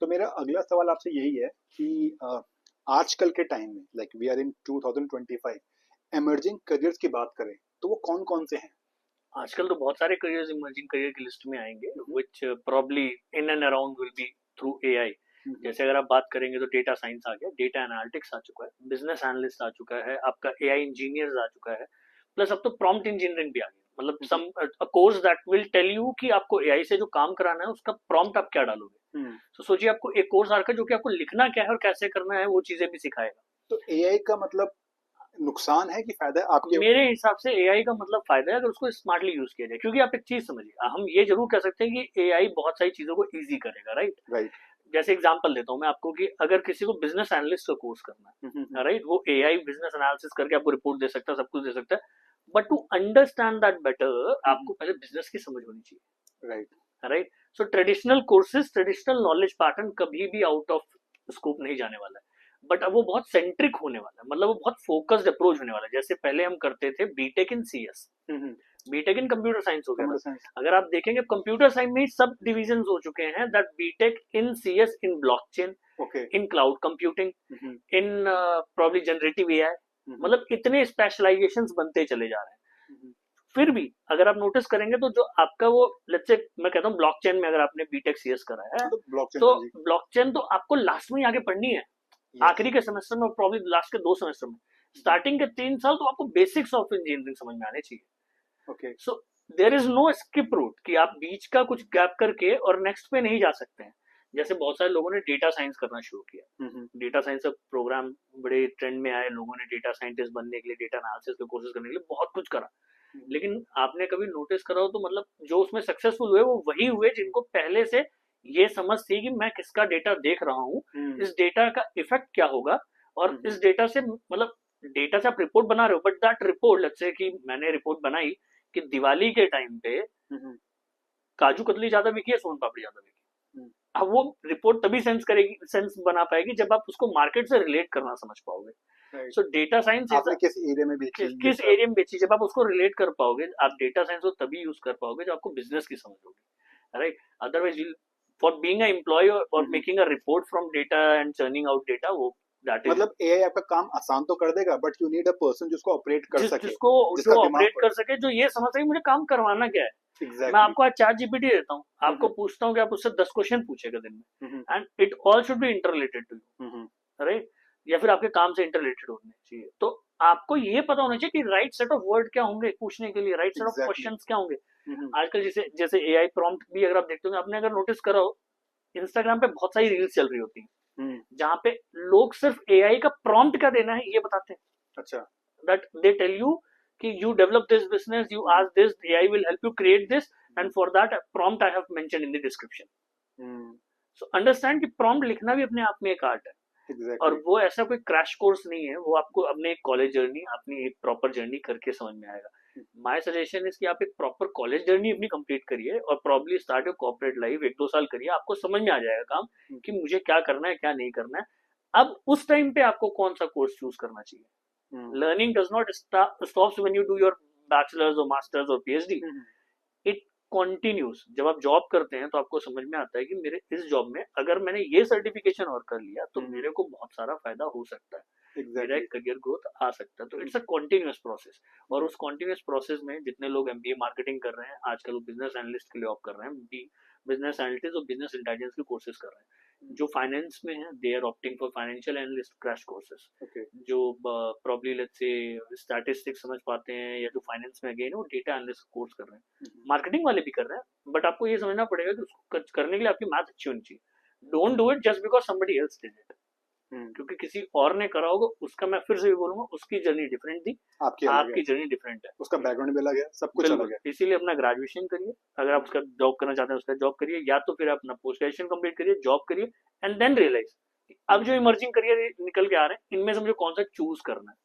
तो मेरा अगला सवाल आपसे यही है कि आजकल के टाइम में like we are in 2025, emerging careers की बात करें तो वो कौन कौन से हैं? आजकल तो बहुत सारे करियर्स इमर्जिंग करियर की लिस्ट में आएंगे hmm, which probably in and around will be through AI. Hmm, जैसे अगर आप बात करेंगे तो डेटा साइंस आ गया, डेटा एनालिटिक्स आ चुका है, बिजनेस एनालिस्ट आ चुका है, आपका एआई इंजीनियर्स आ चुका है, प्लस अब तो प्रॉम्प्ट इंजीनियरिंग भी आ गई। मतलब hmm, some uh course that will tell you कि आपको एआई से जो काम कराना है उसका प्रॉम्प्ट आप क्या डालोगे। हम्म। तो सोचिए आपको एक कोर्स आ रखा है जो कि आपको लिखना क्या है और कैसे करना है वो चीजें भी सिखाएगा। तो एआई का मतलब नुकसान है कि फायदा है आपके? मेरे हिसाब से एआई का मतलब फायदा है अगर उसको स्मार्टली यूज किया जाए, क्योंकि आप एक चीज समझिए, हम ये जरूर कह सकते हैं कि एआई बहुत सारी चीजों को इजी करेगा, राइट। राइट। जैसे एग्जांपल देता हूँ मैं आपको कि अगर किसी को बिजनेस एनालिस्ट का कोर्स करना है, राइट, वो एआई बिजनेस एनालिसिस करके आपको रिपोर्ट दे सकता है, सब कुछ दे सकता है। But to understand that better आपको पहले बिजनेस की समझ होनी चाहिए, right. Right. So traditional courses, traditional knowledge pattern कभी भी आउट ऑफ स्कोप नहीं जाने वाला है। बट अब वो बहुत सेंट्रिक होने वाला है, मतलब वो बहुत फोकस्ड अप्रोच होने वाला है। जैसे पहले हम करते थे BTech in CS, BTech in computer science हो गया था। Computer science. अगर आप देखेंगे कंप्यूटर साइंस में ही सब डिविजन हो चुके हैं, that BTech in CS, in blockchain, okay. In cloud computing, in probably generative AI, मतलब इतने स्पेशलाइजेशंस बनते चले जा रहे हैं। फिर भी अगर आप नोटिस करेंगे तो जो आपका वो, लेट्स से मैं कहता हूँ ब्लॉकचेन में अगर आपने बीटेक सीएस करा है मतलब ब्लॉकचेन, तो हाँ जी। ब्लॉकचेन तो आपको लास्ट में ही आगे पढ़नी है, यस। आखिरी के सेमेस्टर में और प्रॉब्ली लास्ट के 2 सेमेस्टर में। स्टार्टिंग के 3 साल तो आपको बेसिक्स ऑफ इंजीनियरिंग समझ में आने चाहिए। Okay. So there is no skip route कि आप बीच का कुछ गैप करके और नेक्स्ट पे नहीं जा सकते हैं। जैसे बहुत सारे लोगों ने डेटा साइंस करना शुरू किया, डेटा साइंस का प्रोग्राम बड़े ट्रेंड में आए, लोगों ने डेटा साइंटिस्ट बनने के लिए, डेटा एनालिसिस के कोर्सेज करने के लिए बहुत कुछ करा। लेकिन आपने कभी नोटिस करा हो तो मतलब जो उसमें सक्सेसफुल हुए वो वही हुए जिनको पहले से ये समझ थी कि मैं किसका डेटा देख रहा हूँ, इस डेटा का इफेक्ट क्या होगा, और इस डेटा से मतलब डेटा से आप रिपोर्ट बना रहे हो, but that report, let's say कि मैंने रिपोर्ट बनाई कि दिवाली के टाइम पे काजू कतली ज्यादा बिकी है, सोन पापड़ी ज्यादा बिकी। अब वो रिपोर्ट तभी सेंस बना पाएगी जब आप उसको मार्केट से रिलेट करना समझ पाओगे। सो डेटा साइंस इज आपने किस एरिया में बेची ये किस सब? एरिया में बेची, जब आप उसको रिलेट कर पाओगे, आप डेटा साइंस को तभी यूज कर पाओगे जब आपको बिजनेस की समझ होगी, right. Otherwise for being a employ और making a report from data and churning out data, वो दैट इज, मतलब एआई आपका काम आसान तो कर देगा but you need a person जिसको ऑपरेट कर सके, जिसको जो जिसका दिमाग ऑपरेट कर सके, जो ये समझ सके मुझे काम करवाना क्या है। मैं एग्जैक्टली। आपको आज चैट जीपीटी देता हूँ, आपको पूछता हूँ कि आप उससे 10 क्वेश्चन पूछेगा दिन में, and it all should be interrelated to you, right, या फिर आपके काम से इंटरलेटेड होने चाहिए। तो आपको ये पता होना चाहिए कि राइट सेट ऑफ वर्ड क्या होंगे पूछने के लिए, right set of exactly. Questions क्या होंगे। आजकल जैसे जैसे एआई प्रॉम्प्ट भी अगर आप देखते हो, आपने अगर नोटिस करा हो, इंस्टाग्राम पे बहुत सारी रील्स चल रही होती हैं जहाँ पे लोग सिर्फ एआई का प्रॉम्प्ट क्या देना है ये बताते हैं। अच्छा। दैट दे टेल यू कि you develop this business, you ask this, AI will help you create this, and for that prompt I have mentioned in the description. So understand कि prompt लिखना भी अपने आप में एक आर्ट है, और एग्जैक्टली। वो ऐसा कोई क्रैश कोर्स नहीं है, वो आपको अपने एक कॉलेज जर्नी, अपनी एक प्रॉपर जर्नी करके समझ में आएगा। माय सजेशन इज कि आप एक प्रॉपर कॉलेज जर्नी अपनी कंप्लीट करिए और probably start your corporate life, 1-2 साल करिए, आपको समझ में आ जाएगा काम कि मुझे क्या करना है क्या नहीं करना है। अब उस टाइम पे आपको कौन सा कोर्स चूज करना चाहिए। Learning does not stops when you do your bachelor's or master's or PhD. It continues। जब आप जॉब करते हैं तो आपको समझ में आता है कि मेरे इस जॉब में अगर मैंने ये सर्टिफिकेशन और कर लिया तो मेरे को बहुत सारा फायदा हो सकता है, मेरा एक करियर ग्रोथ आ सकता है। तो इट्स अ कॉन्टिन्यूस प्रोसेस, और उस कॉन्टिन्यूस प्रोसेस में जितने लोग एमबीए मार्केटिंग कर रहे हैं आजकल, वो बिजनेस एनालिस्ट के लिए ऑप्ट कर रहे हैं, बिजनेस एनालिटिक्स और बिजनेस इंटेलिजेंस के कोर्सेज कर रहे हैं। जो फाइनेंस में है they are opting for financial analyst crash courses. जो प्रॉब्ली लेट्स से स्टैटिस्टिक्स समझ पाते हैं या जो फाइनेंस में अगेन वो डेटा एनालिस्ट कोर्स कर रहे हैं, मार्केटिंग वाले भी कर रहे हैं। बट आपको ये समझना पड़ेगा कि उसको करने के लिए आपकी मैथ अच्छी होनी चाहिए। Don't do it just because somebody else did it, क्योंकि किसी और ने करा होगा उसका, मैं फिर से भी बोलूंगा, उसकी जर्नी डिफरेंट थी, आपकी जर्नी डिफरेंट है, उसका बैकग्राउंड भी अलग है, सब कुछ अलग है। इसीलिए अपना ग्रेजुएशन करिए, अगर आप उसका जॉब करना चाहते हैं उसका जॉब करिए, या तो फिर अपना पोस्ट ग्रेजुएशन कंप्लीट करिए, जॉब करिए, एंड देन रियलाइज अब जो इमर्जिंग करियर निकल के आ रहे हैं इनमें से मुझे कौन सा चूज करना है।